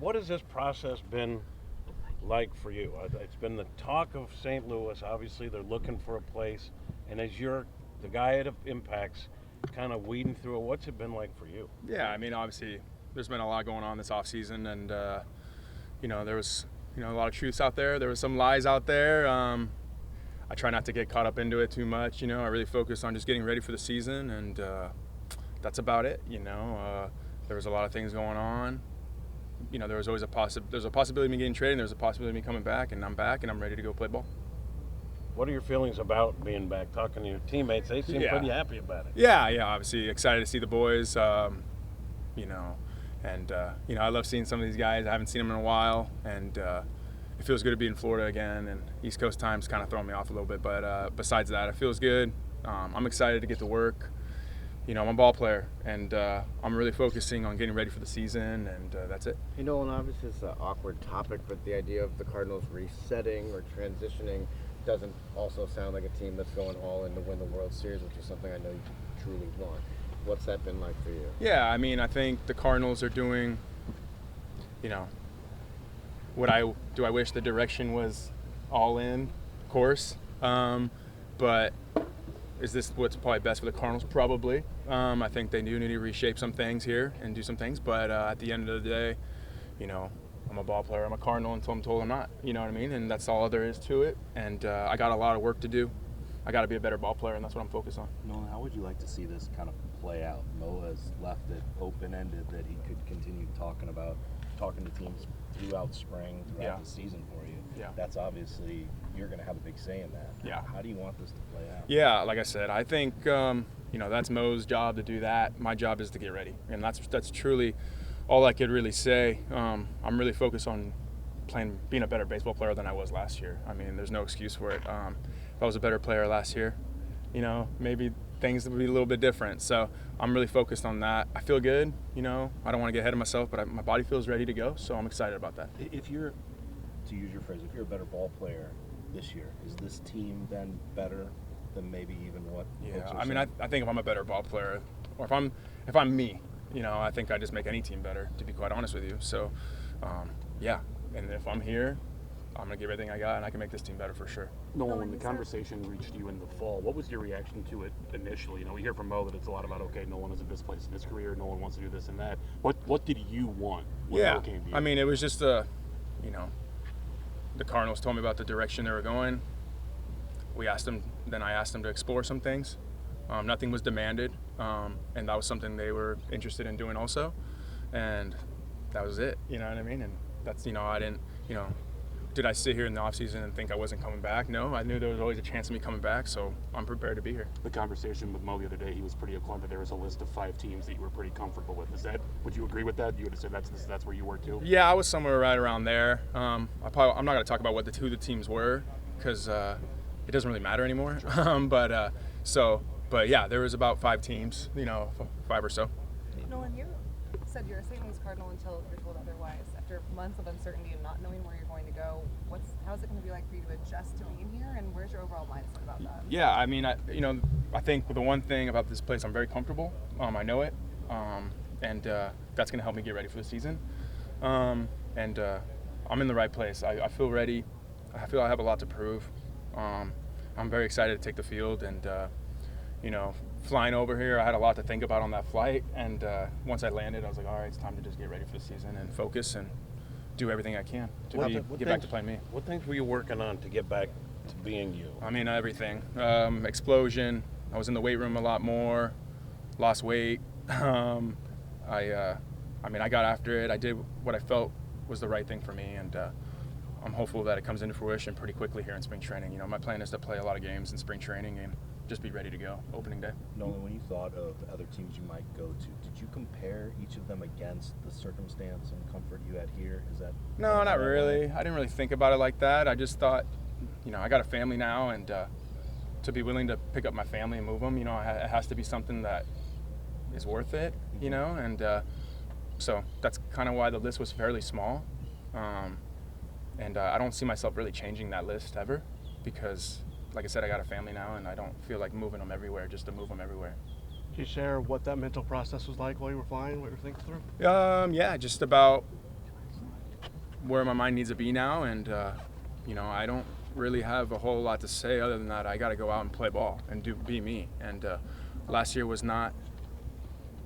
What has this process been like for you? It's been the talk of St. Louis. Obviously, they're looking for a place, and as you're the guy it impacts, kind of weeding through it. What's it been like for you? Yeah, I mean, obviously, there's been a lot going on this offseason, and there was a lot of truths out there. There was some lies out there. I try not to get caught up into it too much. I really focus on just getting ready for the season, and that's about it. There was a lot of things going on. There was always there's a possibility of me getting traded, and there's a possibility of me coming back, and I'm back, and I'm ready to go play ball. What are your feelings about being back? Talking to your teammates, they seem pretty happy about it. Yeah, obviously excited to see the boys. I love seeing some of these guys. I haven't seen them in a while, and it feels good to be in Florida again. And East Coast time's kind of throwing me off a little bit, but besides that, it feels good. I'm excited to get to work. I'm a ball player, and I'm really focusing on getting ready for the season, and that's it. Nolan, obviously it's an awkward topic, but the idea of the Cardinals resetting or transitioning doesn't also sound like a team that's going all in to win the World Series, which is something I know you truly want. What's that been like for you? Yeah, I mean, I think the Cardinals are doing, I wish the direction was all in, of course. But is this what's probably best for the Cardinals? Probably. I think they do need to reshape some things here and do some things. But at the end of the day, I'm a ball player. I'm a Cardinal until I'm told I'm not. You know what I mean? And that's all there is to it. And I got a lot of work to do. I got to be a better ball player, and that's what I'm focused on. Nolan, how would you like to see this kind of play out? Mo has left it open-ended that he could continue talking to teams throughout spring, throughout the season for you. Yeah. That's obviously, you're going to have a big say in that. Yeah. How do you want this to play out? Yeah, like I said, I think that's Mo's job to do that. My job is to get ready, and that's truly all I could really say. I'm really focused on being a better baseball player than I was last year. I mean, there's no excuse for it. If I was a better player last year, maybe things would be a little bit different. So I'm really focused on that. I feel good. I don't want to get ahead of myself, but my body feels ready to go. So I'm excited about that. If you're, to use your phrase, if you're a better ball player this year, is this team then better than maybe even what? Yeah, I mean, I think if I'm a better ball player, or if I'm me, I think I just make any team better. To be quite honest with you. So, yeah. And if I'm here, I'm going to give everything I got, and I can make this team better for sure. Nolan, when the conversation reached you in the fall, what was your reaction to it initially? We hear from Mo that it's a lot about, okay, Nolan is at this place in his career, Nolan wants to do this and that. What did you want when Mo came to you? I mean, it was just the Cardinals told me about the direction they were going. I asked them to explore some things. Nothing was demanded, and that was something they were interested in doing also. And that was it, you know what I mean? And that's, I didn't, did I sit here in the offseason and think I wasn't coming back? No, I knew there was always a chance of me coming back, so I'm prepared to be here. The conversation with Mo the other day, he was pretty upfront that there was a list of 5 teams that you were pretty comfortable with. Would you agree with that? You would have said that's where you were too? Yeah, I was somewhere right around there. I'm not going to talk about who the teams were because it doesn't really matter anymore. But yeah, there was about 5 teams, 5 or so. Nolan, you said you're a St. Louis Cardinal until you're told otherwise. After months of uncertainty and not knowing where you're going to go, how is it going to be like for you to adjust to being here, and where's your overall mindset about that? Yeah, I mean, I think the one thing about this place, I'm very comfortable. I know it, and that's going to help me get ready for the season. I'm in the right place. I feel ready. I feel I have a lot to prove. I'm very excited to take the field, and flying over here, I had a lot to think about on that flight, and once I landed, I was like, all right, it's time to just get ready for the season and focus and do everything I can to get back to playing me. What things were you working on to get back to being you? I mean, everything. Explosion. I was in the weight room a lot more, lost weight. I got after it. I did what I felt was the right thing for me, and I'm hopeful that it comes into fruition pretty quickly here in spring training. My plan is to play a lot of games in spring training and just be ready to go opening day. Nolan, when you thought of other teams you might go to, did you compare each of them against the circumstance and comfort you had here? No, not really. I didn't really think about it like that. I just thought, I got a family now, and to be willing to pick up my family and move them, it has to be something that is worth it, and so that's kind of why the list was fairly small. And I don't see myself really changing that list ever because, like I said, I got a family now, and I don't feel like moving them everywhere just to move them everywhere. Can you share what that mental process was like while you were flying, what you were thinking through? Yeah, just about, where my mind needs to be now, and I don't really have a whole lot to say other than that I got to go out and play ball and be me. And last year was not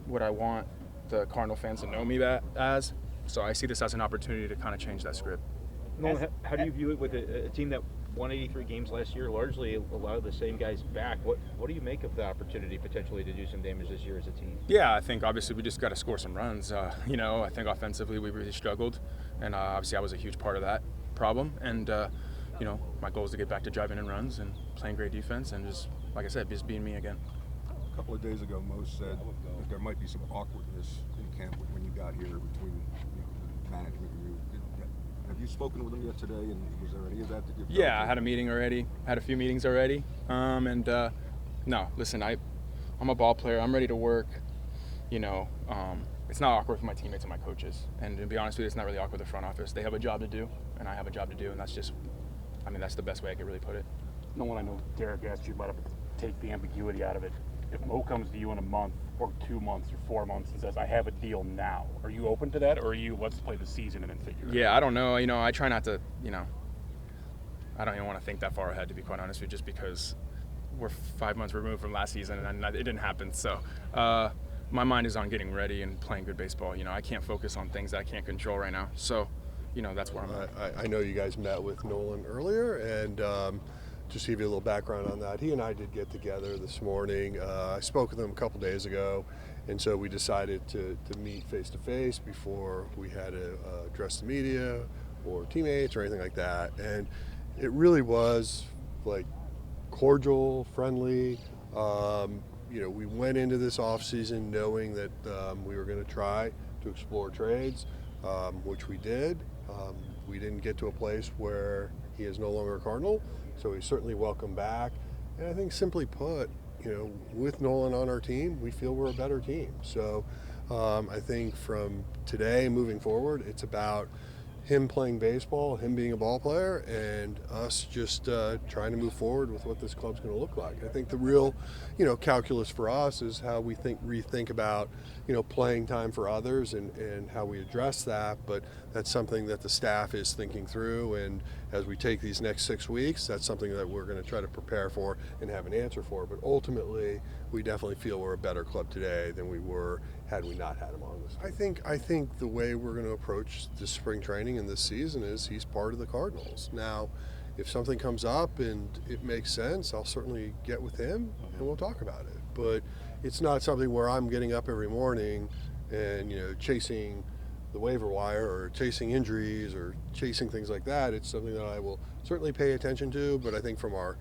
what I want the Cardinal fans to know me as. So I see this as an opportunity to kind of change that script. Nolan, how do you view it with a team that won 83 games last year, largely a lot of the same guys back? What do you make of the opportunity potentially to do some damage this year as a team? Yeah, I think obviously we just got to score some runs. I think offensively we really struggled, and obviously I was a huge part of that problem. And my goal is to get back to driving in runs and playing great defense, and just like I said, just being me again. A couple of days ago, Mo said that there might be some awkwardness in camp when you got here between management and you. Have you spoken with him yet today? And was there any of that you felt? Yeah, I had a meeting already. Had a few meetings already. No, listen, I'm a ball player. I'm ready to work. It's not awkward for my teammates and my coaches. And to be honest with you, it's not really awkward with the front office. They have a job to do, and I have a job to do, and that's the best way I could really put it. Nolan, I know Derek asked you about it, but take the ambiguity out of it. If Mo comes to you in a month or 2 months or 4 months and says, I have a deal now, are you open to that, or are you, let's play the season and then figure it out? Yeah, I don't know. I try not to, I don't even want to think that far ahead, to be quite honest with you, just because we're 5 months removed from last season and it didn't happen. So my mind is on getting ready and playing good baseball. I can't focus on things that I can't control right now. So, that's where I'm at. I know you guys met with Nolan earlier, and just to give you a little background on that, he and I did get together this morning. I spoke with him a couple days ago, and so we decided to meet face-to-face before we had to address the media or teammates or anything like that. And it really was like cordial, friendly. We went into this offseason knowing that we were going to try to explore trades, which we did. We didn't get to a place where he is no longer a Cardinal, so he's certainly welcome back. And I think simply put, with Nolan on our team, we feel we're a better team. So I think from today moving forward, it's about him playing baseball, him being a ball player, and us just trying to move forward with what this club's going to look like. I think the real, calculus for us is how we rethink about, playing time for others and how we address that. But that's something that the staff is thinking through, and as we take these next 6 weeks, that's something that we're going to try to prepare for and have an answer for. But ultimately, we definitely feel we're a better club today than we were had we not had him on this. I think the way we're going to approach this spring training and this season is he's part of the Cardinals. Now, if something comes up and it makes sense, I'll certainly get with him and we'll talk about it. But it's not something where I'm getting up every morning and chasing the waiver wire or chasing injuries or chasing things like that. It's something that I will certainly pay attention to, but I think from our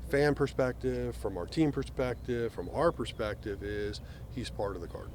fan perspective, from our team perspective, from our perspective, is he's part of the Cardinals.